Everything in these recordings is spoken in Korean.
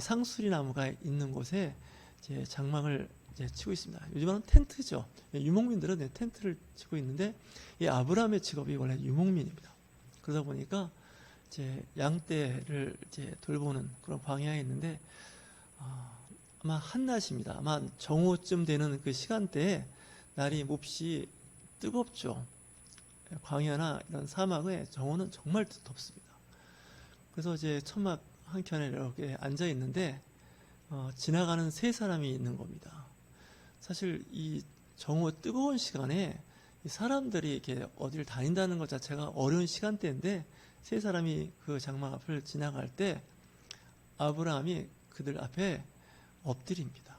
상수리 나무가 있는 곳에 이제 장막을 이제 치고 있습니다. 요즘은 텐트죠. 유목민들은 텐트를 치고 있는데, 이 아브라함의 직업이 원래 유목민입니다. 그러다 보니까 이제 양떼를 이제 돌보는 그런 광야에 있는데, 아마 한낮입니다. 아마 정오쯤 되는 그 시간대에 날이 몹시 뜨겁죠. 광야나 이런 사막의 정오는 정말 덥습니다. 그래서 이제 천막 한켠에 이렇게 앉아 있는데, 지나가는 세 사람이 있는 겁니다. 사실 이 정오 뜨거운 시간에 이 사람들이 이렇게 어디를 다닌다는 것 자체가 어려운 시간대인데, 세 사람이 그 장막 앞을 지나갈 때 아브라함이 그들 앞에 엎드립니다.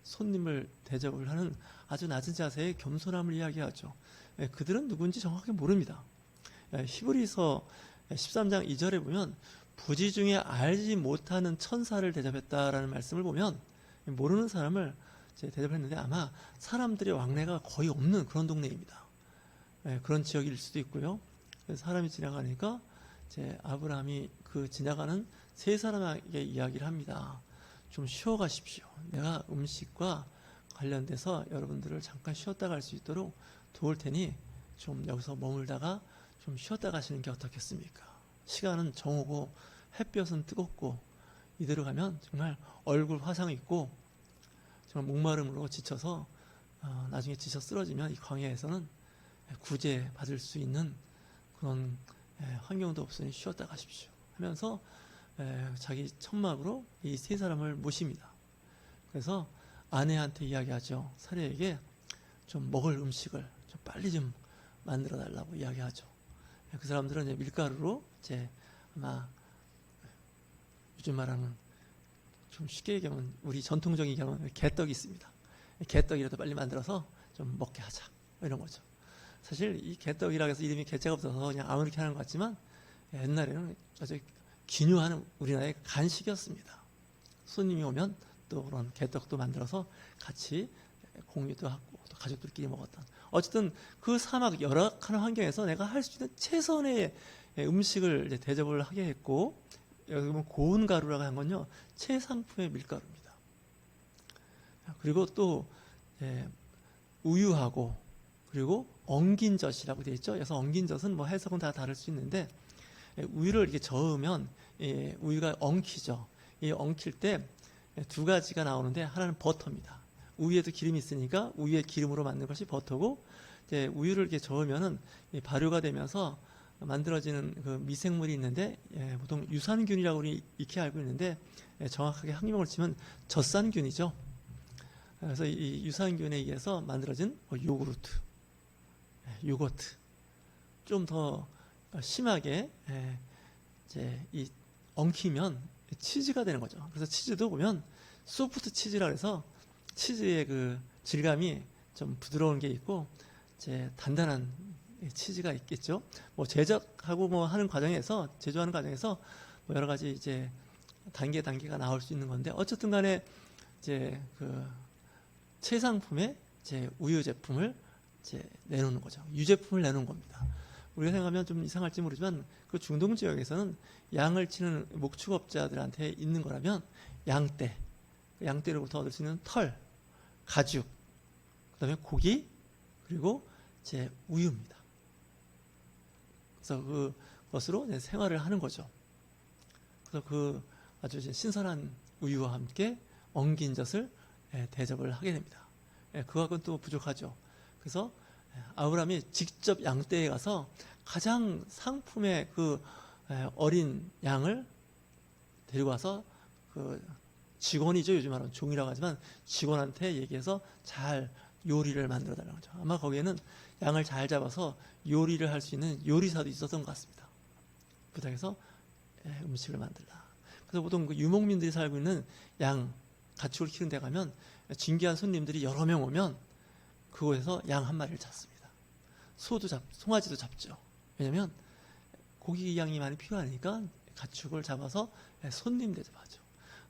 손님을 대접을 하는 아주 낮은 자세의 겸손함을 이야기하죠. 그들은 누군지 정확하게 모릅니다. 히브리서 13장 2절에 보면 부지 중에 알지 못하는 천사를 대접했다라는 말씀을 보면, 모르는 사람을 대접했는데 아마 사람들의 왕래가 거의 없는 그런 동네입니다. 그런 지역일 수도 있고요. 사람이 지나가니까 이제 아브라함이 그 지나가는 세 사람에게 이야기를 합니다. 좀 쉬어 가십시오. 내가 음식과 관련돼서 여러분들을 잠깐 쉬었다 갈 수 있도록 도울 테니 좀 여기서 머물다가 좀 쉬었다 가시는 게 어떻겠습니까? 시간은 정오고 햇볕은 뜨겁고 이대로 가면 정말 얼굴 화상 있고 정말 목마름으로 지쳐서 나중에 지쳐 쓰러지면 이 광야에서는 구제 받을 수 있는 그런 환경도 없으니 쉬었다 가십시오 하면서 자기 천막으로 이 세 사람을 모십니다. 그래서 아내한테 이야기하죠. 사례에게 좀 먹을 음식을 좀 빨리 좀 만들어 달라고 이야기하죠. 그 사람들은 이제 밀가루로 이제 아마 요즘 말하는 좀 쉽게 얘기하면 우리 전통적인 얘기하면 개떡이 있습니다. 개떡이라도 빨리 만들어서 좀 먹게 하자 이런 거죠. 사실 이 개떡이라고 해서 이름이 개자가 없어서 그냥 아무렇게 하는 것 같지만 옛날에는 아주 기묘한 우리나라의 간식이었습니다. 손님이 오면 또 그런 개떡도 만들어서 같이 공유도 하고 또 가족들끼리 먹었던, 어쨌든 그 사막 열악한 환경에서 내가 할 수 있는 최선의 음식을 이제 대접을 하게 했고, 여기 보면 고운 가루라고 한 건요 최상품의 밀가루입니다. 그리고 또 우유하고 그리고 엉긴 젖이라고 되어 있죠. 그래서 엉긴 젖은 뭐 해석은 다 다를 수 있는데, 우유를 이렇게 저으면 우유가 엉키죠. 이 엉킬 때 두 가지가 나오는데, 하나는 버터입니다. 우유에도 기름이 있으니까 우유의 기름으로 만든 것이 버터고, 이제 우유를 이렇게 저으면은 발효가 되면서 만들어지는 그 미생물이 있는데, 보통 유산균이라고 우리 익히 알고 있는데, 정확하게 학명을 치면 젖산균이죠. 그래서 이 유산균에 의해서 만들어진 요거트, 좀 더 심하게 이제 이 엉키면 치즈가 되는 거죠. 그래서 치즈도 보면 소프트 치즈라 해서 치즈의 그 질감이 좀 부드러운 게 있고 이제 단단한 치즈가 있겠죠. 뭐 제작하고 뭐 하는 과정에서, 제조하는 과정에서 뭐 여러 가지 이제 단계가 나올 수 있는 건데, 어쨌든 간에 이제 그 최상품의 이제 우유 제품을 이제 내놓는 거죠. 유제품을 내놓은 겁니다. 우리가 생각하면 좀 이상할지 모르지만 그 중동 지역에서는 양을 치는 목축업자들한테 있는 거라면 양떼로부터 얻을 수 있는 털, 가죽, 그다음에 고기, 그리고 이제 우유입니다. 그래서 그것으로 이제 생활을 하는 거죠. 그래서 그 아주 신선한 우유와 함께 엉긴 젖을 대접을 하게 됩니다. 그거하고는 또 부족하죠. 그래서 아브라함이 직접 양떼에 가서 가장 상품의 그 어린 양을 데리고 와서 그 직원이죠. 요즘 말하는 종이라고 하지만 직원한테 얘기해서 잘 요리를 만들어 달라는 거죠. 아마 거기에는 양을 잘 잡아서 요리를 할 수 있는 요리사도 있었던 것 같습니다. 부탁해서 음식을 만들라. 그래서 보통 그 유목민들이 살고 있는 양, 가축을 키우는 데 가면 진귀한 손님들이 여러 명 오면 그곳에서 양 한 마리를 잡습니다. 송아지도 잡죠. 왜냐하면 고기 양이 많이 필요하니까 가축을 잡아서 손님 대접하죠.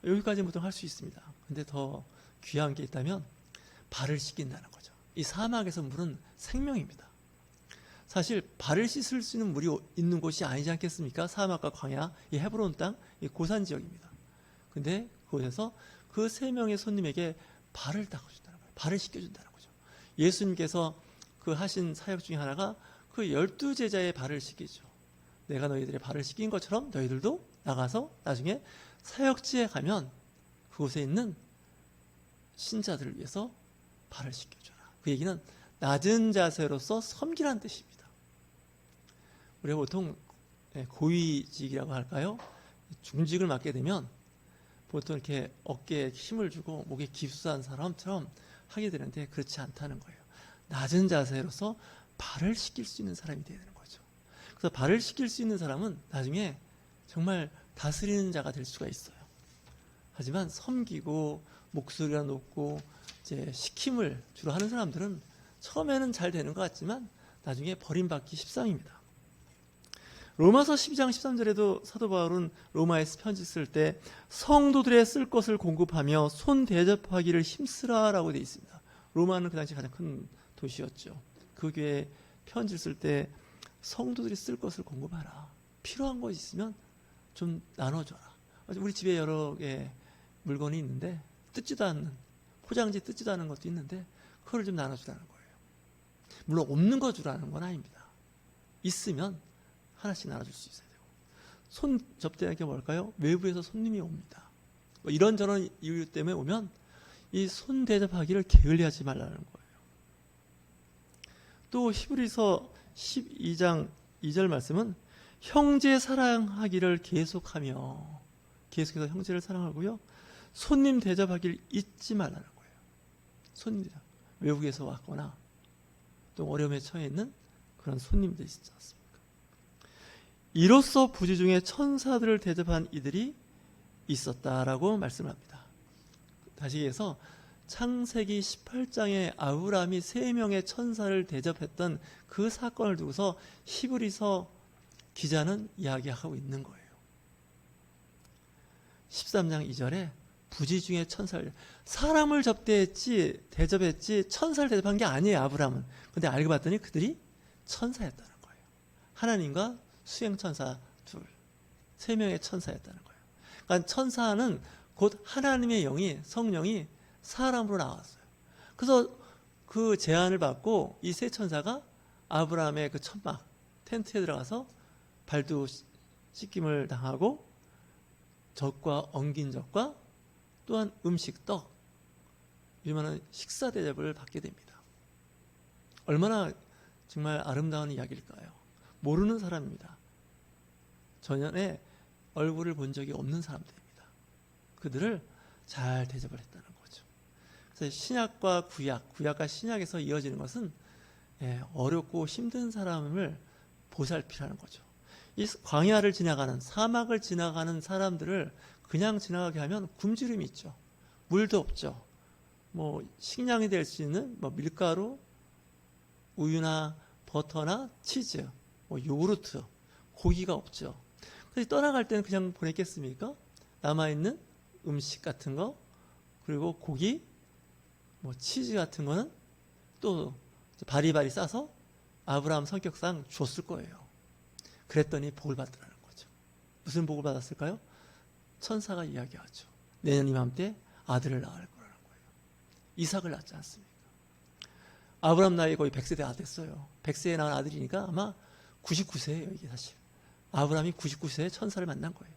여기까지는 보통 할 수 있습니다. 근데 더 귀한 게 있다면 발을 씻긴다는 거죠. 이 사막에서 물은 생명입니다. 사실 발을 씻을 수 있는 물이 있는 곳이 아니지 않겠습니까? 사막과 광야, 이 헤브론 땅, 이 고산 지역입니다. 근데 그곳에서 그 3명의 손님에게 발을 닦아준다는 거예요. 발을 씻겨준다는 거죠. 예수님께서 그 하신 사역 중에 하나가 그 12제자의 발을 씻기죠. 내가 너희들의 발을 씻긴 것처럼 너희들도 나가서 나중에 사역지에 가면 그곳에 있는 신자들을 위해서 발을 씻겨줘라. 그 얘기는 낮은 자세로서 섬기라는 뜻입니다. 우리가 보통 고위직이라고 할까요? 중직을 맡게 되면 보통 이렇게 어깨에 힘을 주고 목에 기수한 사람처럼 하게 되는데 그렇지 않다는 거예요. 낮은 자세로서 발을 씻길 수 있는 사람이 되어야 되는 거죠. 그래서 발을 씻길 수 있는 사람은 나중에 정말 다스리는 자가 될 수가 있어요. 하지만 섬기고 목소리가 높고 이제 시킴을 주로 하는 사람들은 처음에는 잘 되는 것 같지만 나중에 버림받기 십상입니다. 로마서 12장 13절에도 사도 바울은 로마에서 편지 쓸 때 성도들의 쓸 것을 공급하며 손 대접하기를 힘쓰라라고 되어 있습니다. 로마는 그 당시 가장 큰 도시였죠. 그 교회에 편지를 쓸 때 성도들이 쓸 것을 공급하라. 필요한 것이 있으면 좀 나눠줘라. 우리 집에 여러 개 물건이 있는데 뜯지도 않는, 포장지 뜯지도 않는 것도 있는데 그걸 좀 나눠주라는 거예요. 물론 없는 거 주라는 건 아닙니다. 있으면 하나씩 나눠줄 수 있어야 되고. 손 접대하는 게 뭘까요? 외부에서 손님이 옵니다. 뭐 이런저런 이유 때문에 오면 이 손 대접하기를 게을리하지 말라는 거예요. 또 히브리서 12장 2절 말씀은 형제 사랑하기를 계속해서 형제를 사랑하고요. 손님 대접하기를 잊지 말라는 거예요. 손님 대접. 외국에서 왔거나 또 어려움에 처해 있는 그런 손님들이 있지 않습니까? 이로써 부지 중에 천사들을 대접한 이들이 있었다라고 말씀합니다. 다시 얘기해서 창세기 18장에 아브라함이 3명의 천사를 대접했던 그 사건을 두고서 히브리서 기자는 이야기하고 있는 거예요. 13장 2절에 부지 중에 천사를, 사람을 대접했지 천사를 대접한 게 아니에요, 아브라함은. 근데 알고 봤더니 그들이 천사였다는 거예요. 하나님과 수행천사 3명의 천사였다는 거예요. 그러니까 천사는 곧 하나님의 영이, 성령이 사람으로 나왔어요. 그래서 그 제안을 받고 이 3 천사가 아브라함의 그 천막, 텐트에 들어가서 발도 씻김을 당하고 젖과 엉긴 젖과 또한 음식, 떡, 이러한 식사 대접을 받게 됩니다. 얼마나 정말 아름다운 이야기일까요? 모르는 사람입니다. 전에 얼굴을 본 적이 없는 사람들입니다. 그들을 잘 대접을 했다는 거죠. 그래서 신약과 구약과 신약에서 이어지는 것은 어렵고 힘든 사람을 보살피라는 거죠. 이 광야를 지나가는, 사막을 지나가는 사람들을 그냥 지나가게 하면 굶주림이 있죠. 물도 없죠. 뭐 식량이 될 수 있는 밀가루, 우유나 버터나 치즈, 요구르트, 고기가 없죠. 그래서 떠나갈 때는 그냥 보냈겠습니까? 남아있는 음식 같은 거, 그리고 고기, 치즈 같은 거는 또 바리바리 싸서 아브라함 성격상 줬을 거예요. 그랬더니 복을 받더라는 거죠. 무슨 복을 받았을까요? 천사가 이야기하죠. 내년 이맘때 아들을 낳을 거라는 거예요. 이삭을 낳지 않습니까? 아브라함 나이 거의 100세 다 됐어요. 100세에 낳은 아들이니까 아마 99세예요, 이게 사실. 아브라함이 99세에 천사를 만난 거예요.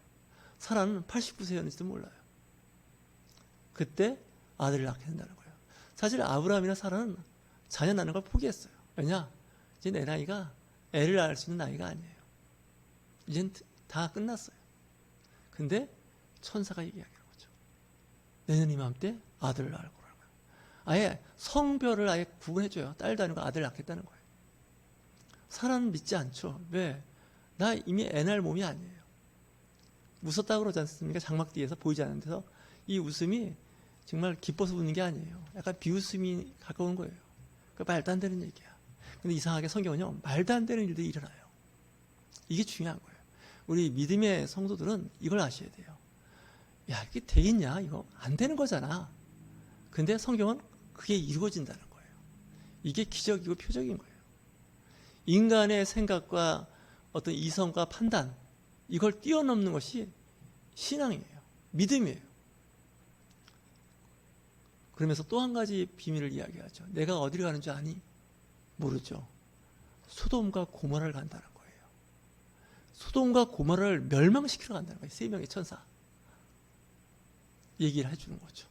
사라는 89세였는지도 몰라요. 그때 아들을 낳게 된다는 거예요. 사실 아브라함이나 사라는 자녀 낳는 걸 포기했어요. 왜냐? 이제 내 나이가 애를 낳을 수 있는 나이가 아니에요. 이젠 다 끝났어요. 근데 천사가 얘기하는 거죠. 내년 이맘때 아들을 낳을 거라는 거예요. 아예 성별을 아예 구분해줘요. 딸도 아니고 아들을 낳겠다는 거예요. 사람은 믿지 않죠. 왜? 나 이미 애 낳을 몸이 아니에요. 웃었다고 그러지 않습니까? 장막 뒤에서 보이지 않는 데서. 이 웃음이 정말 기뻐서 웃는 게 아니에요. 약간 비웃음이 가까운 거예요. 그러니까 말도 안 되는 얘기야. 근데 이상하게 성경은요, 말도 안 되는 일들이 일어나요. 이게 중요한 거예요. 우리 믿음의 성도들은 이걸 아셔야 돼요. 야, 이게 되겠냐? 이거 안 되는 거잖아. 근데 성경은 그게 이루어진다는 거예요. 이게 기적이고 표적인 거예요. 인간의 생각과 어떤 이성과 판단, 이걸 뛰어넘는 것이 신앙이에요. 믿음이에요. 그러면서 또 한 가지 비밀을 이야기하죠. 내가 어디를 가는 줄 아니? 모르죠. 소돔과 고모라를 간다는 거예요. 소돔과 고모라를 멸망시키러 간다는 거예요. 세 명의 천사. 얘기를 해주는 거죠.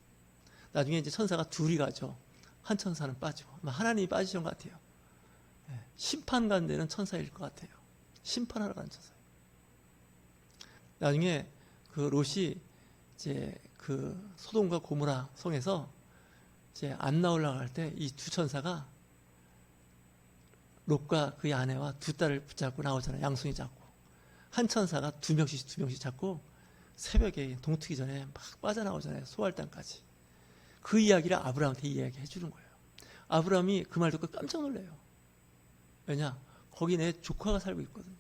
나중에 이제 천사가 둘이 가죠. 한 천사는 빠지고. 아마 하나님이 빠지신 것 같아요. 심판 간 데는 천사일 것 같아요. 심판하러 가는 천사예요. 나중에 그 롯이 이제 그 소돔과 고모라 성에서 이제 안 나오려고 할 때 이 두 천사가 롯과 그의 아내와 두 딸을 붙잡고 나오잖아요. 양손이 잡고. 한 천사가 두 명씩 잡고 새벽에 동트기 전에 막 빠져나오잖아요. 소활단까지. 그 이야기를 아브라함한테 이야기해 주는 거예요. 아브라함이 그 말 듣고 깜짝 놀래요. 왜냐? 거기 내 조카가 살고 있거든요.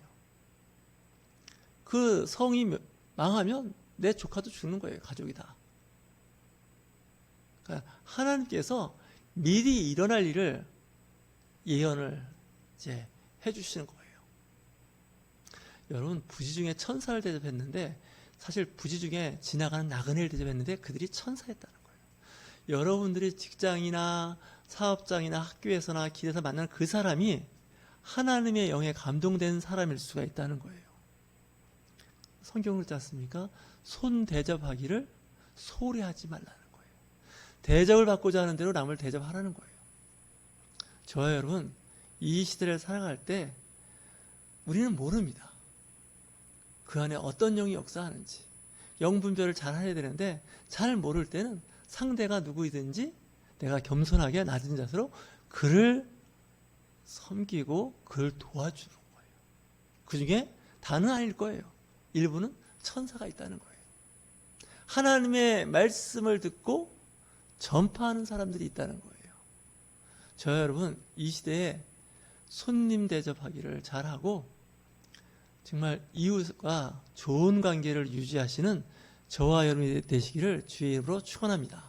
그 성이 망하면 내 조카도 죽는 거예요. 가족이 다. 그러니까 하나님께서 미리 일어날 일을 예언을 이제 해주시는 거예요. 여러분, 부지 중에 천사를 대접했는데 사실 부지 중에 지나가는 나그네를 대접했는데 그들이 천사였다는 거예요. 여러분들이 직장이나 사업장이나 학교에서나 길에서 만나는 그 사람이 하나님의 영에 감동된 사람일 수가 있다는 거예요. 성경을 읽지 않습니까? 손 대접하기를 소홀히 하지 말라는 거예요. 대접을 받고자 하는 대로 남을 대접하라는 거예요. 저와 여러분, 이 시대를 살아갈 때 우리는 모릅니다. 그 안에 어떤 영이 역사하는지. 영 분별을 잘 해야 되는데 잘 모를 때는 상대가 누구이든지 내가 겸손하게 낮은 자세로 그를 섬기고 그를 도와주는 거예요. 그 중에 다는 아닐 거예요. 일부는 천사가 있다는 거예요. 하나님의 말씀을 듣고 전파하는 사람들이 있다는 거예요. 저 여러분, 이 시대에 손님 대접하기를 잘하고 정말 이웃과 좋은 관계를 유지하시는 저와 여러분이 되시기를 주의 이름으로 축원합니다.